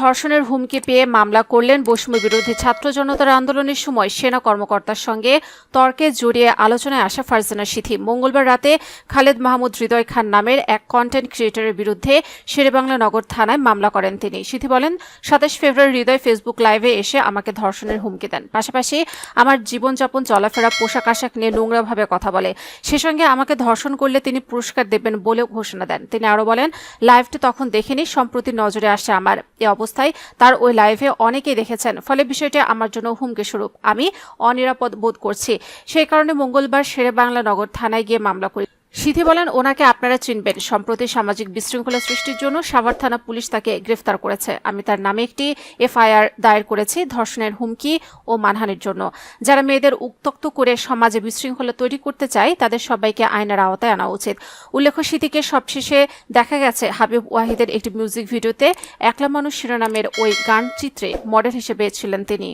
ধর্ষণের হুমকি পেয়ে মামলা করলেন বৈষম্য বিরোধী ছাত্র জনতার আন্দোলনের সময় সেনা কর্মকর্তার সঙ্গে তর্কে জড়িয়ে আলোচনায় আসা ফারজানা সিথি। মঙ্গলবার রাতে খালেদ মাহমুদ হৃদয় খান নামের এক কন্টেন্ট ক্রিয়েটরের বিরুদ্ধে শেরেবাংলা নগর থানায় মামলা করেন তিনি। সিথি বলেন, ২৭ ফেব্রুয়ারি হৃদয় ফেসবুক লাইভে এসে আমাকে ধর্ষণের হুমকি দেন। পাশাপাশি আমার জীবনযাপন, চলাফেরা, পোশাক আশাক নিয়ে নোংরাভাবে কথা বলে। সে সঙ্গে আমাকে ধর্ষণ করলে তিনি পুরস্কার দেবেন বলেও ঘোষণা দেন। তিনি আরও বলেন, লাইভটি তখন দেখিনি, সম্প্রতি নজরে আসে আমার। এ অবস্থায় তার ওই লাইভে অনেকেই দেখেছেন, ফলে বিষয়টি আমার জন্য হুমকি স্বরূপ। আমি অনিরাপদ বোধ করছি, সেই কারণে মঙ্গলবার শেরেবাংলা নগর থানায় গিয়ে মামলা করি। সিথি বলেন, ওনাকে আপনারা চিনবেন। সম্প্রতি সামাজিক বিশৃঙ্খলা সৃষ্টির জন্য সাভার থানা পুলিশ তাকে গ্রেফতার করেছে। আমি তার নামে একটি এফআইআর দায়ের করেছি ধর্ষণের হুমকি ও মানহানির জন্য। যারা মেয়েদের উত্ত্যক্ত করে সমাজে বিশৃঙ্খলা তৈরি করতে চায় তাদের সবাইকে আইনের আওতায় আনা উচিত। উল্লেখ্য, সিথিকে সবশেষে দেখা গেছে হাবিব ওয়াহিদের একটি মিউজিক ভিডিওতে একলা মানুষ শিরোনামের ওই গান চিত্রে মডেল হিসেবে ছিলেন তিনি।